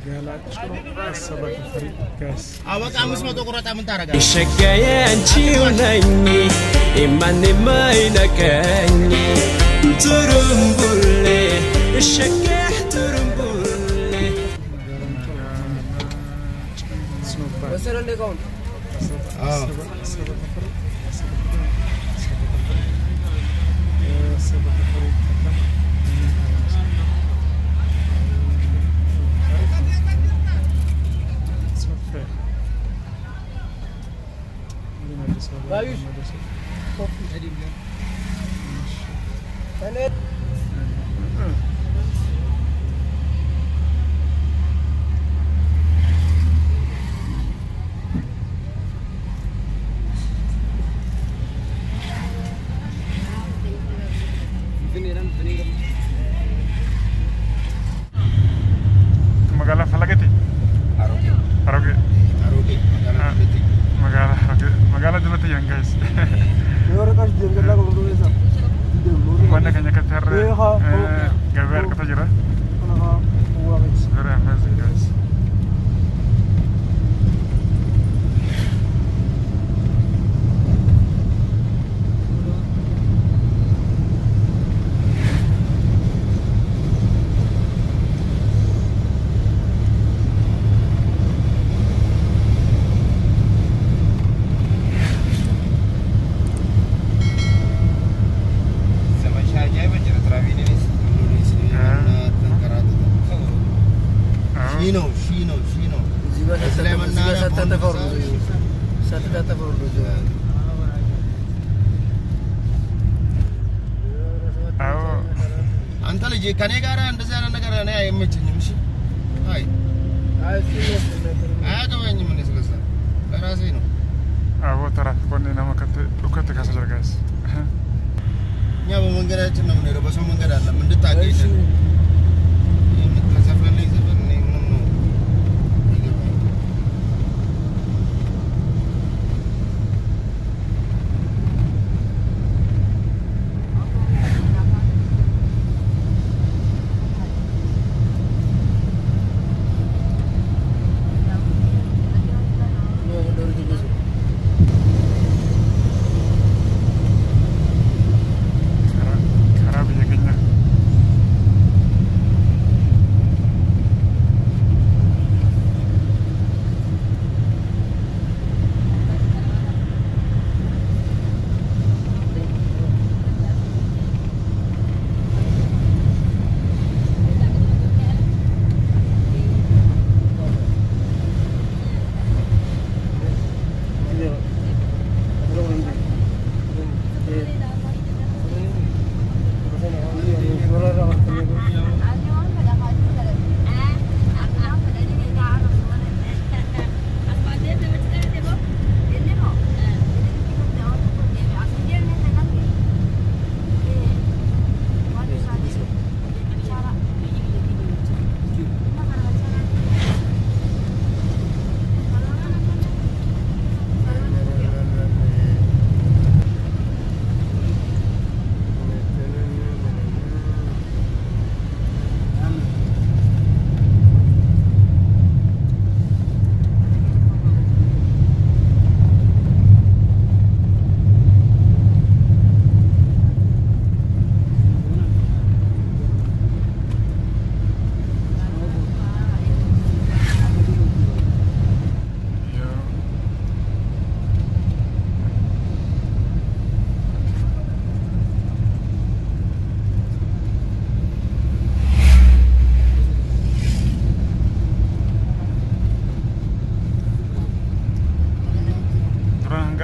magaalaa Ciroo saba Kafrii guys. Awak kamu semua tuh kurang tamu tara guys. Shakayan ciunanyi imane mainakanyi turumbule shakah turumbule. Wasalan deh kau. Saba Kafrii. Saba Kafrii. Bayus. Panet. Magala Falagati. Aroge. Magala Dumati yang guys. Mana kanya katar gawer kata jera. Very amazing guys. Shino. Juga satu kata baru juga. Anta lagi kanegara anda sana negara ni ayam macam ni mesti. Hai. Ada apa yang mana selesai? Karena sih no. Tara koni nama kata ukat kasar guys. Nyawa menggera cina mana? Roba sama menggera lah. Mendetak gitu. Ini tersafalan ni sebenarnya.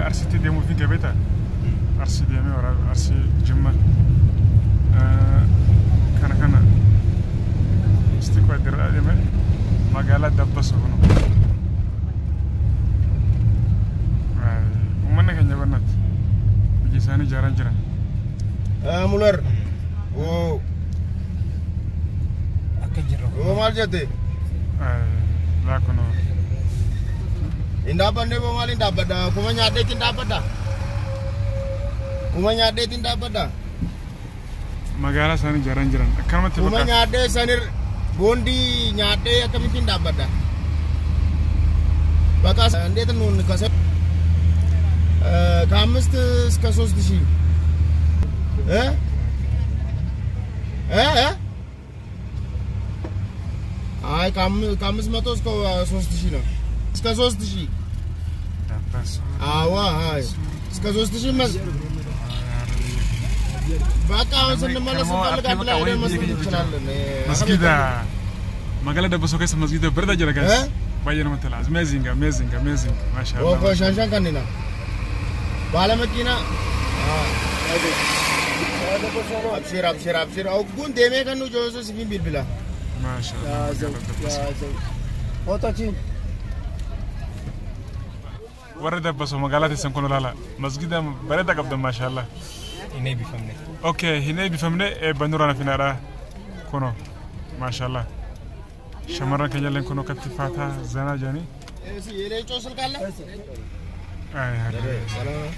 RCT demo video beta. RCT demo orang RC Jumma. Kana. Istiqwa dirra demo. Magala dabbas hono. Umana kanya banat. Bijisani jaran. Mular. Oh. Akan jero. Oh mal jate. Lakono. Indah apa nih pemalin dapat dah, kumanya ada tindak apa dah, kumanya ada tindak apa dah. Magala sana jaran. Kan mati kumanya ada sanir boondii nyaadhee akkamittiin dhaabbadha baqaa እንዴት ነው ከሰብ ከ5 እስከ 3000 አይ ከ500 እስከ 3000 ነው እስከ 3000 አዋ አይ እስከ 3000 በቃ ስንመለስ ፈልጋለሁ ወደ መስጊድ እንችላለን መስጊድ መጋላ ደበሶ ከሰ መስጊድ በረዳ ጀረጋስ ባየነው መተላ amazing ማሻአላ ወቆ ሻንሻን ከነና ባለ መኪና አብሽር አውጉን ደሜ ከኑ ጆሶ ሲፊን ቢልብላ ማሻአላ ፎቶችን ወረደ ደበሶ መጋላ ተሰንኮ ነው ላላ መስጊድ በረዳ ቀብደ ማሻአላ هنا بفهمنا اوكي هنا بفهمنا بنورنا في نارا كونو ما شاء الله شمرنا كجلن كونو كتفاتا زنا جاني ايسي يلي توصل قال اي سلام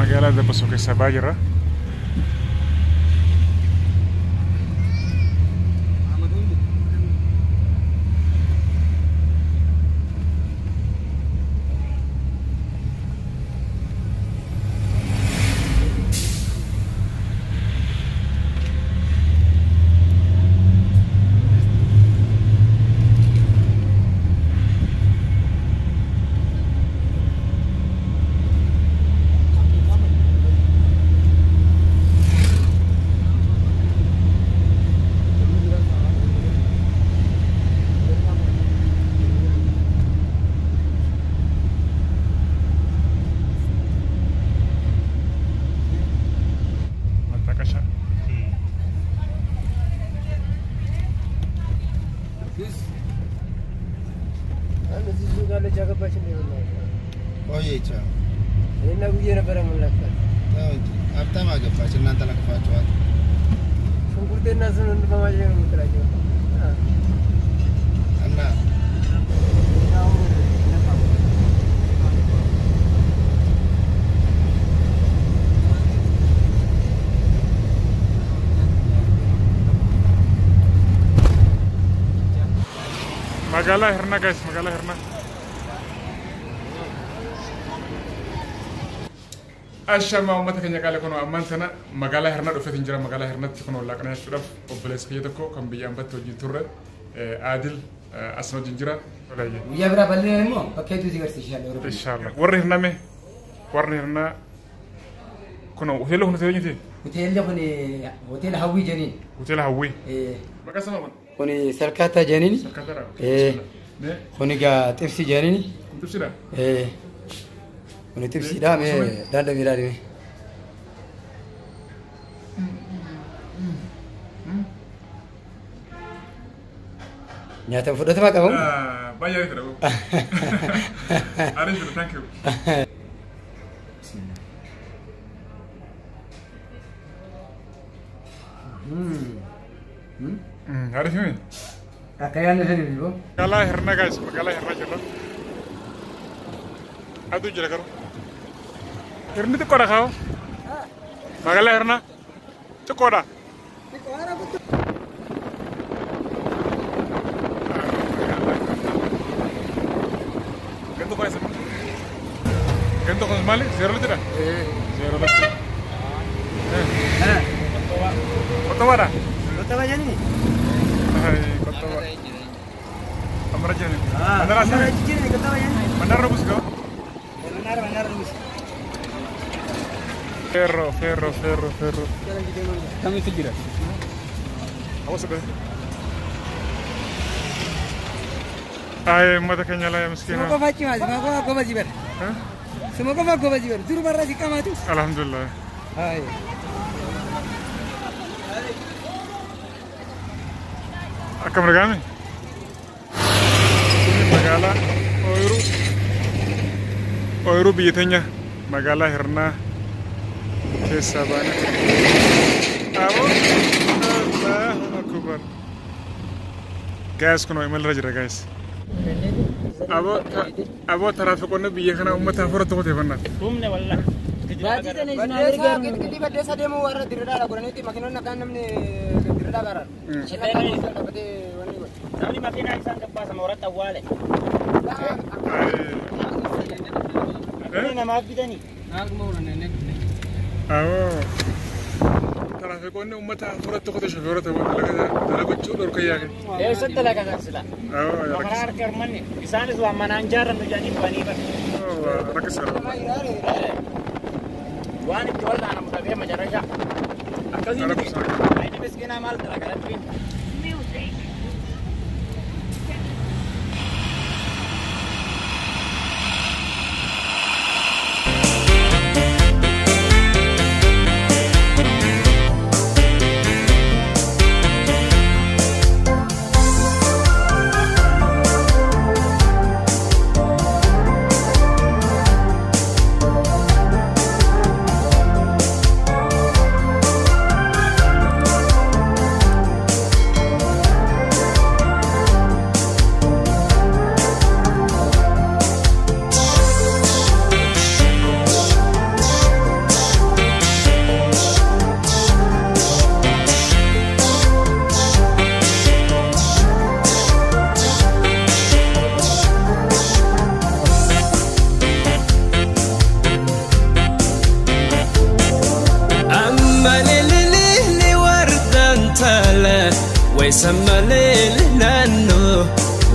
magala de paso que sabagira ቆየቻ እና ጉዬ ነበር ማለት አብታማ ገባች እናንተ ለከፋችኋል ሽንኩርቴና ስኑን በማጀ ነው የምትላቸው እና magala herna guys magala herna ashama ummata kenya kale kono amantana magala herna do fetin jira magala herna kono laqna shuraf obles kiyata ko kam biyan batto jinturre adil asno jinjira walaye ويا برا بلنا مو بكيتو تيغرس inshallah warri herna me warri herna kono helo hono tawnyite هوتيل لغني هوتيل هوي جنين hotel hawi ايه makasama man هوني سلكاتا جنين sakatara ايه ne هوني غا تفسي جنين tufsira ايه هوني تفسي دام دادا ميرادي نياتا فدت ما كبم bayya fira arif thank you arif me اكيان نفني بو magala herna guys magala herna jalla adu jira karo herni to koda khaw magala herna to koda gento ko esa gento ko mali zero litera zero litera kotawara Kota Jani ay kotawara amra jani mandara sa Jini Kota Jani mandara bus go benar Rus ferro kami segira awas be ay mata kenya la ya miskina Semoga faci mas semoga bajiber semoga bajiber juru barra dikamatu alhamdulillah hai akam regami magala oyru biyetenya magala herna kesa bana abo Allahu akbar guys kono email rajira guys أبو ترافقنا بيجنا أمتها فرط تقول تبنا Humne walla. Baati tani Baddeessa kiti baddeessa deemuu warra diriiraa godhaniiti makiinonni akkaan namni diriiraa baran. Shitanii dhaabbatee wanni godhe. Namni makiinaa isaan gabbaasa mooratti awwaale. Makiinaa namaaf bitanii. Akkuma ulan أو ترافقنا أمتها فرط تقول شفيرة تبنا لقيت شو ركياك Eessatti laga sila. أو Makiinaa harka hirmanni. Isaanis waan manaan jaarran nujaanii banii bar. ركز Waan itti wal'aana mudatee majarasha. Akkasii miti. Ayi miskiinaa maal dalaga rabbiin.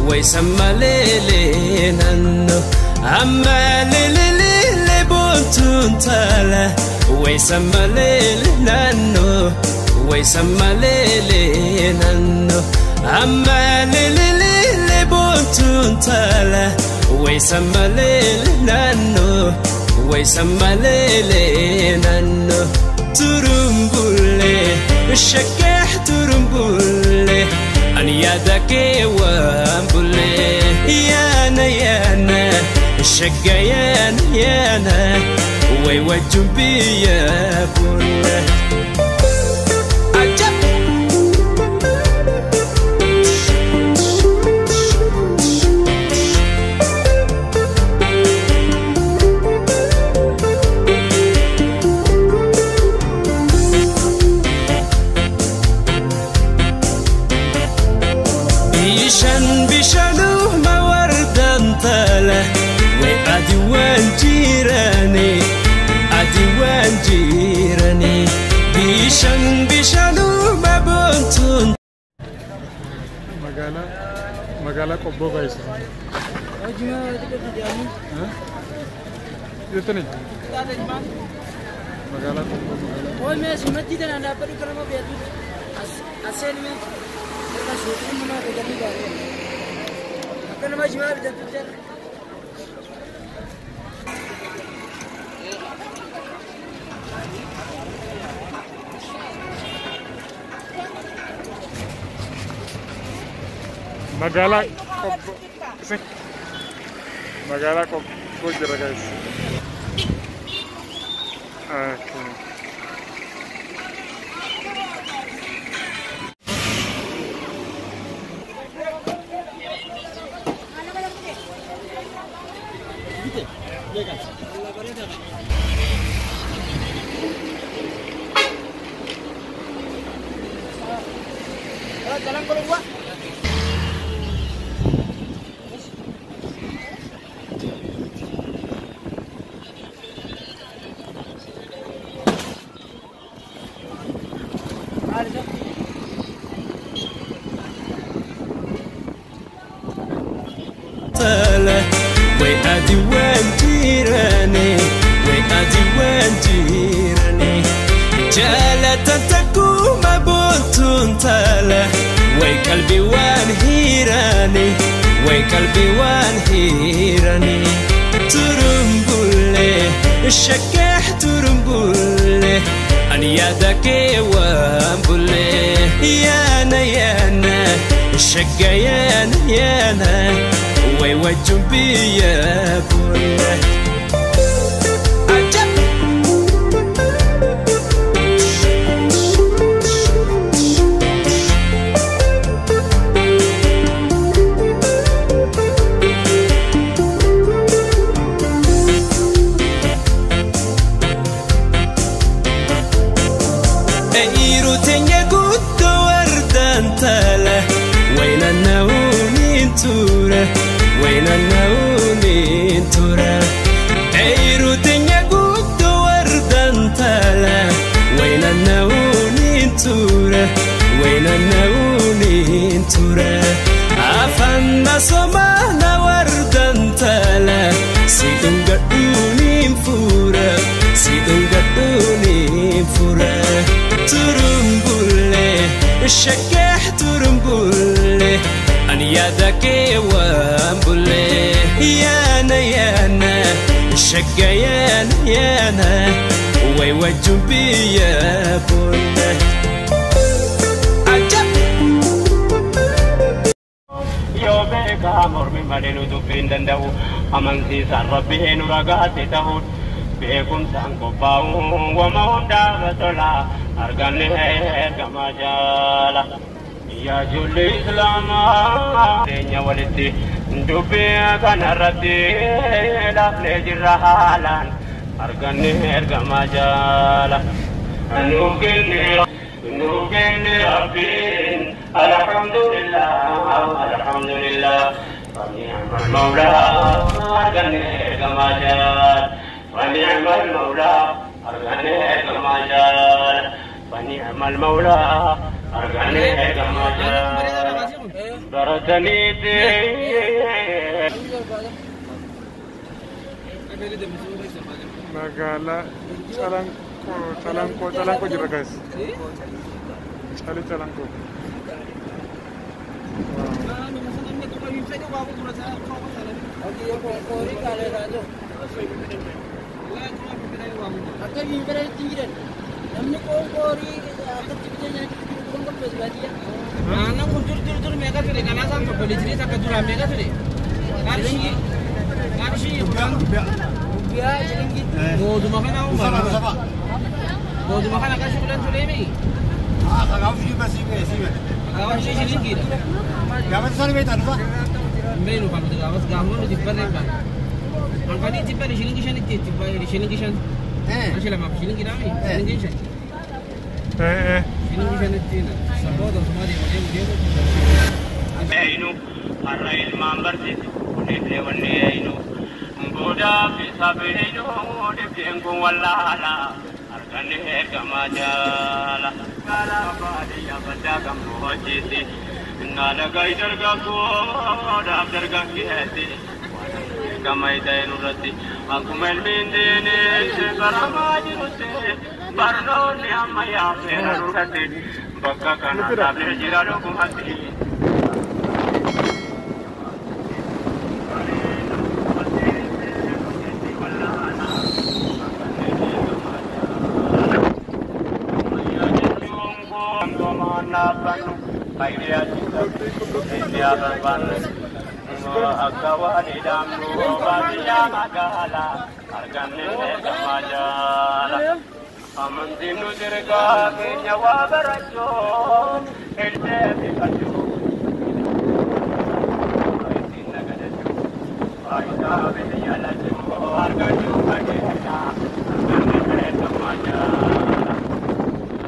ويسمى ليلي نانو أما ليلي بونتون تالا ويسمى ليلي نانو ويسمى ليلي نانو أما ليلي بونتون تالا ويسمى ليلي نانو ويسمى ليلي نانو ترمبولي الشكاح ترمبولي أني يدك وامبولي يانا الشقيان يانا ويوجب بيا بولي عجب بشانو ما وردان تاله وأدوان جيراني أدوان جيراني بشانو ما بنتون مقالة قبو قيس يتني مقالة قبو Hoy me sumati de nada pero que no veo hacerme la shooting no me da ni garo acá más llevar de tu ser مقالة قبو جرى قيس اوكي Jalan kalau gua. وأدوان جيراني وأدوان جيراني جالة تكوم بنتون تالا وقلبي وان هيراني وقلبي وان هيراني ترمبولي الشكاح ترمبولي أني يدك وامبولي يانا الشقيان يانا ويوجب بيا بولي عجب ايرو تنيا قد وردان تالا وين النونين تورا وين النونين تورا ايرو تنيا قد وردان تالا وين النونين تورا وين النونين تورا عفنا سمعنا وردان تالا سيدون قدونين فورا سيدون قدونين فورا ترمبولي الشكاح ترمبولي أنا يدك وامبولي يانا يانا الشكا يانا يانا ويوجو بيا بولي يوبك أمر من مدينة دفين دندو أمن سيسان ربه نرغات تهود بكم سانكوباو وموندا بطلا أرغاني كما جالا يا جل الإسلام دنيا ولدي دبي كان ردي لفلي جرحالان أرغاني كما جالا نوكلني ربين الحمد لله ونعم المولى أرغاني كما جال ونعم المولى أرغاني كما جال ونعم المولى أرغاني كما جال برتني magala Calanco jira guys. Calanco.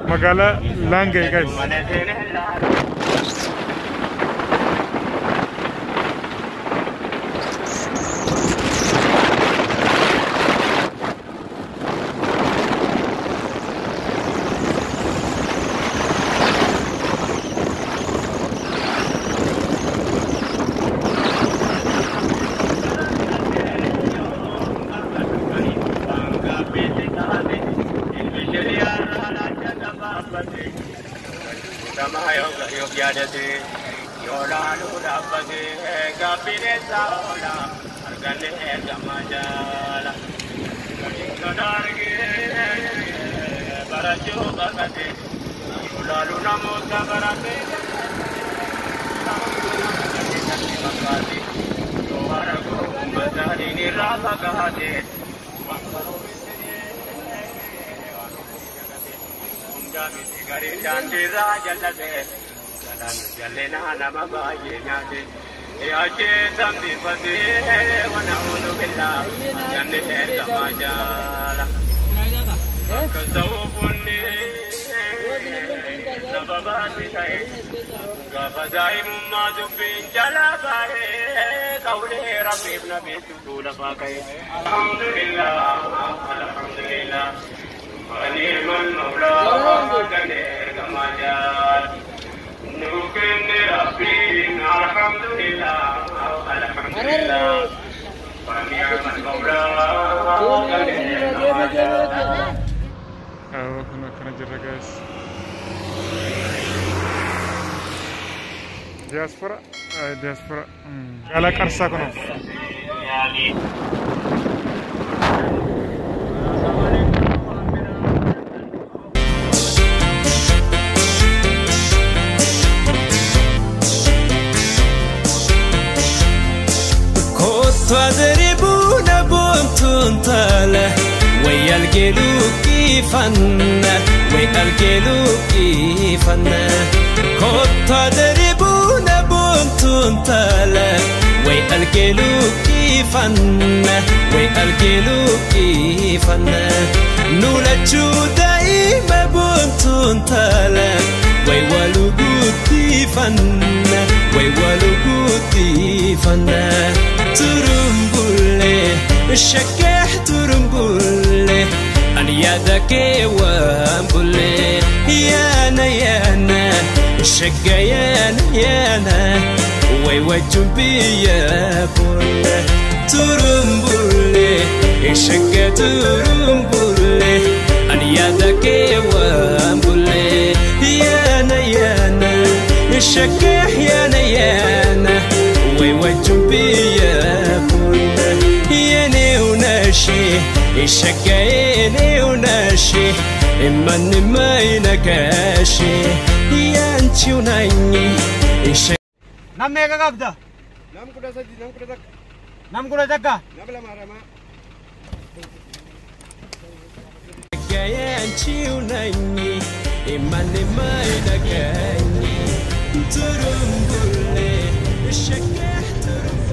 Magala Lange guys. باتي قفزايم ما دبين جلابه قولي ربي بنبي تطول فاكي الحمد لله الحمد لله ونعم المولى وكنير كما جاء نوكن ربي الحمد لله الحمد لله ونعم المولى وكنير كما جاء كنا جرى guys diaspora ala karsa kono تضربون بنتنتله ويلقلو كيفنا ويلقلو كيفنا تضربون بنتنتله ويلقلو كيفنا ويلقلو كيفنا نولجو دايما بنتنتله ويولو كيفنا ويولو كيفنا ترمبولي الشكاح ترمبولي أن يدك وامبولي يانا الشكايان يانا ويوجب بيابول ترمبولي الشكا ترمبولي أن يدك وامبولي يانا الشكاح يانا ويوجب بيابول ياني وناشي الشكايني وناشي إما ما ينكاشي يانتي وناني نم ميغا قبضة نام كده سجي نام كده تك نم كده تكا نبلا مارما يانتي وناني إما ما ينكاشي ترمبولي الشكاح ترمبولي